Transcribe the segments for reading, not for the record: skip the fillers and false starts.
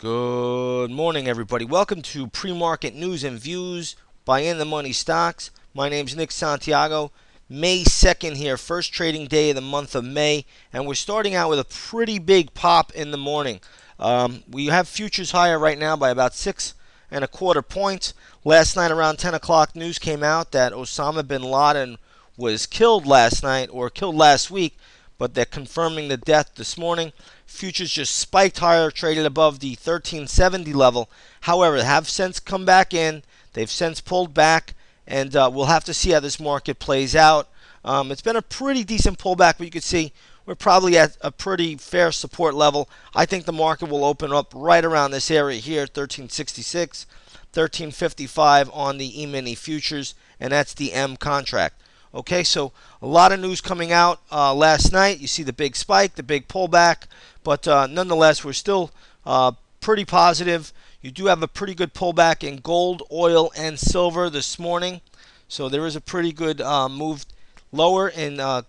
Good morning, everybody. Welcome to Pre-Market News and Views by In the Money Stocks. My name's Nick Santiago. May 2nd here, first trading day of the month of May, and we're starting out with a pretty big pop in the morning. We have futures higher right now by about 6.25 points. Last night around 10 o'clock, news came out that Osama Bin Laden was killed last night, or killed last week, but they're confirming the death this morning. Futures just spiked higher, traded above the 1370 level. However, they have since come back in. They've since pulled back, and we'll have to see how this market plays out. It's been a pretty decent pullback, but you can see we're probably at a pretty fair support level. I think the market will open up right around this area here, 1366, 1355 on the E-mini futures, and that's the M contract. Okay, so a lot of news coming out last night. You see the big spike, the big pullback, but nonetheless, we're still pretty positive. You do have a pretty good pullback in gold, oil, and silver this morning. So there is a pretty good move lower in the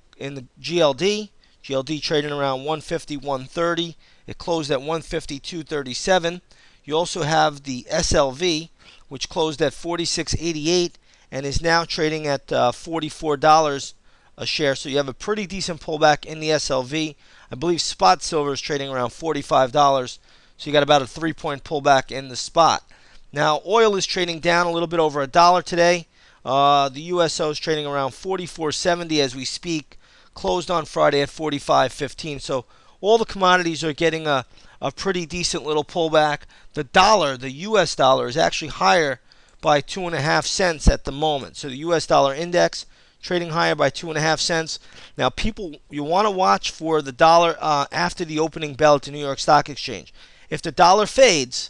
GLD. GLD trading around 150, 130. It closed at 152.37. You also have the SLV, which closed at 46.88. and is now trading at $44 a share. So you have a pretty decent pullback in the SLV. I believe spot silver is trading around $45. So you got about a 3-point pullback in the spot. Now oil is trading down a little bit over $1 today. The USO is trading around 44.70 as we speak. Closed on Friday at 45.15. So all the commodities are getting a pretty decent little pullback. The dollar, the US dollar, is actually higher by 2.5 cents at the moment. So the US dollar index trading higher by 2.5 cents. Now, people, you want to watch for the dollar after the opening bell at the New York Stock Exchange. If the dollar fades,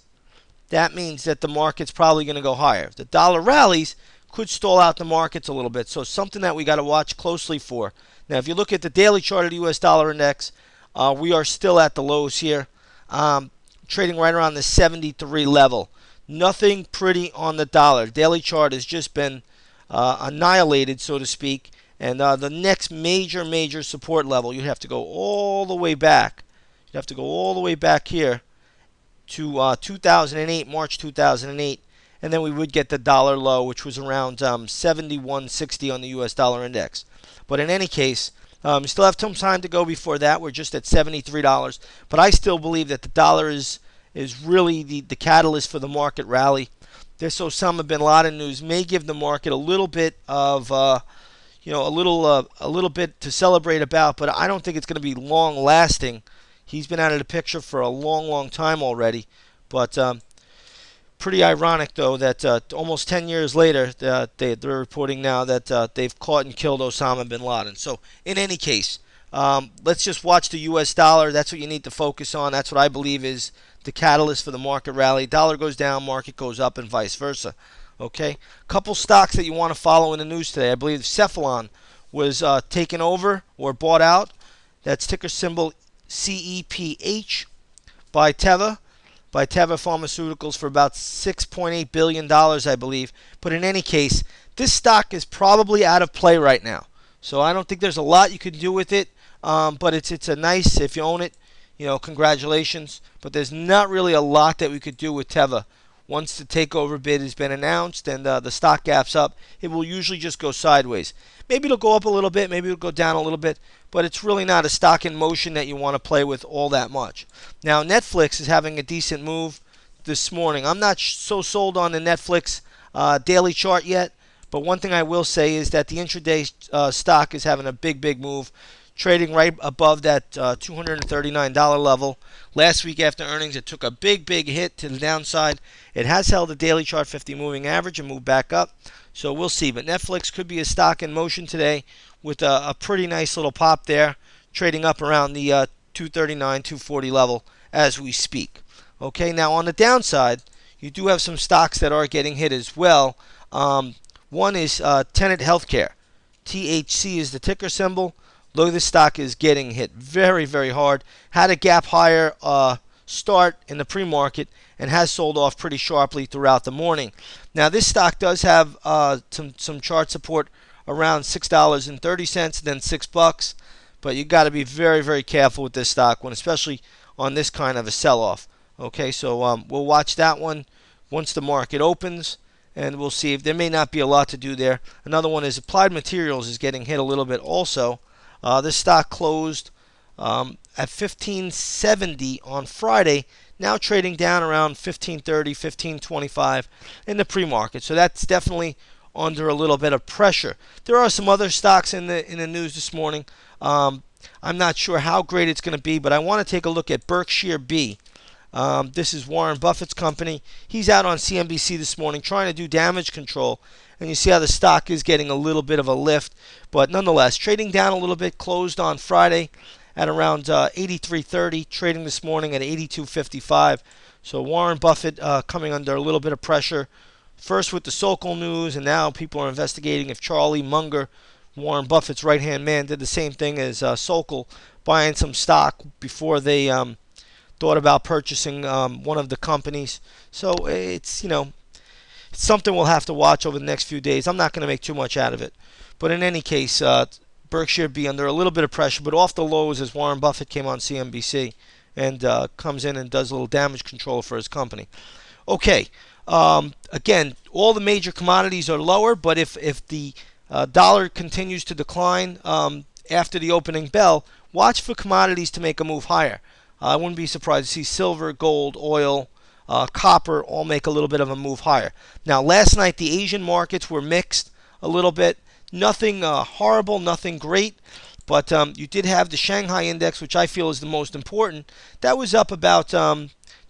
that means that the market's probably going to go higher. If the dollar rallies, could stall out the markets a little bit. So something that we got to watch closely for. Now, if you look at the daily chart of the US dollar index, we are still at the lows here, trading right around the 73 level. Nothing pretty on the dollar. Daily chart has just been annihilated, so to speak. And the next major support level, you'd have to go all the way back. You'd have to go all the way back here to 2008, March 2008. And then we would get the dollar low, which was around 71.60 on the US dollar index. But in any case, you still have some time to go before that. We're just at $73. But I still believe that the dollar is really the catalyst for the market rally. This Osama Bin Laden news may give the market a little bit of, a little bit to celebrate about, but I don't think it's going to be long lasting. He's been out of the picture for a long time already. But pretty ironic, though, that almost 10 years later, they're reporting now that they've caught and killed Osama Bin Laden. So in any case, let's just watch the U.S. dollar. That's what you need to focus on. That's what I believe is the catalyst for the market rally. Dollar goes down, market goes up, and vice versa. Okay, couple stocks that you want to follow in the news today. I believe Cephalon was taken over or bought out. That's ticker symbol CEPH by Teva Pharmaceuticals for about $6.8 billion, I believe. But in any case, this stock is probably out of play right now. So I don't think there's a lot you could do with it. But it's a nice, if you own it, congratulations. But there's not really a lot that we could do with Teva. Once the takeover bid has been announced and the stock gap's up, it will usually just go sideways. Maybe it'll go up a little bit, maybe it'll go down a little bit, but it's really not a stock in motion that you want to play with all that much. Now, Netflix is having a decent move this morning. I'm not so sold on the Netflix daily chart yet, but one thing I will say is that the intraday stock is having a big move, trading right above that $239 level. Last week after earnings, it took a big hit to the downside. It has held the daily chart 50 moving average and moved back up. So we'll see. But Netflix could be a stock in motion today with a pretty nice little pop there, trading up around the 239, 240 level as we speak. Okay, now on the downside, you do have some stocks that are getting hit as well. One is Tenet Healthcare. THC is the ticker symbol. Look, this stock is getting hit very hard. Had a gap higher start in the pre-market and has sold off pretty sharply throughout the morning. Now, this stock does have some chart support around $6.30, then $6. But you got to be very careful with this stock, especially on this kind of a sell-off. Okay, so we'll watch that one once the market opens, and we'll see if there may not be a lot to do there. Another one is Applied Materials is getting hit a little bit also. This stock closed at 1570 on Friday, now trading down around 1530, 1525 in the pre-market. So that's definitely under a little bit of pressure. There are some other stocks in the news this morning. I'm not sure how great it's going to be, but I want to take a look at Berkshire B. This is Warren Buffett's company. He's out on CNBC this morning trying to do damage control, and you see how the stock is getting a little bit of a lift, but nonetheless trading down a little bit. Closed on Friday at around 83.30, trading this morning at 82.55. So Warren Buffett coming under a little bit of pressure, first with the Sokol news, and now people are investigating if Charlie Munger, Warren Buffett's right-hand man, did the same thing as Sokol, buying some stock before they thought about purchasing one of the companies. So it's it's something we'll have to watch over the next few days. I'm not going to make too much out of it, but in any case, Berkshire be under a little bit of pressure, but off the lows as Warren Buffett came on CNBC and comes in and does a little damage control for his company. Okay, again, all the major commodities are lower, but if the dollar continues to decline after the opening bell, watch for commodities to make a move higher. I wouldn't be surprised to see silver, gold, oil, copper all make a little bit of a move higher. Now, last night the Asian markets were mixed a little bit. Nothing horrible, nothing great, but you did have the Shanghai index, which I feel is the most important. That was up about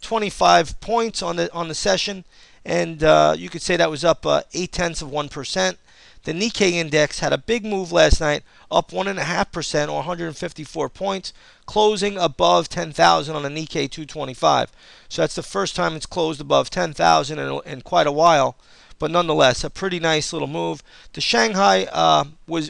25 points on the session, and you could say that was up 0.8%. The Nikkei index had a big move last night, up 1.5% or 154 points, closing above 10,000 on the Nikkei 225. So that's the first time it's closed above 10,000 in quite a while. But nonetheless, a pretty nice little move. The Shanghai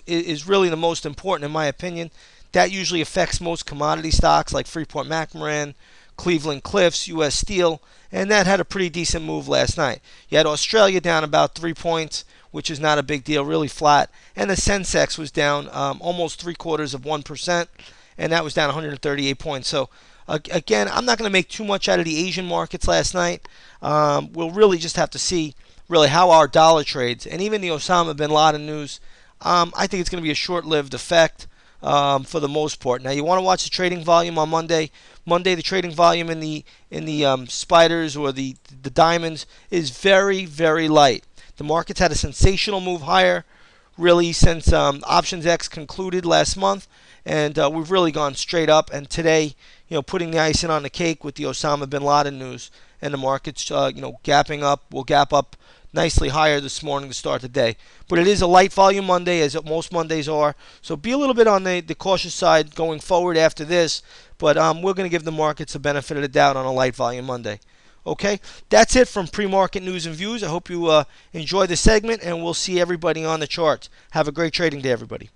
is really the most important in my opinion. That usually affects most commodity stocks like Freeport-McMoRan, Cleveland Cliffs, U.S. Steel, and that had a pretty decent move last night. You had Australia down about 3 points, which is not a big deal, really flat. And the Sensex was down almost 0.75%, and that was down 138 points. So, again, I'm not going to make too much out of the Asian markets last night. We'll really just have to see really how our dollar trades. And even the Osama Bin Laden news, I think it's going to be a short-lived effect for the most part. Now, you want to watch the trading volume on Monday. Monday, the trading volume in the spiders or the diamonds is very, very light. The market's had a sensational move higher, really, since Options X concluded last month, and we've really gone straight up. And today, putting the icing on the cake with the Osama Bin Laden news, and the market's, gapping up. Will gap up nicely higher this morning to start the day. But it is a light volume Monday, as most Mondays are. So be a little bit on the cautious side going forward after this. But we're going to give the markets the benefit of the doubt on a light volume Monday. Okay, that's it from Pre-Market News and Views. I hope you enjoy the segment, and we'll see everybody on the charts. Have a great trading day, everybody.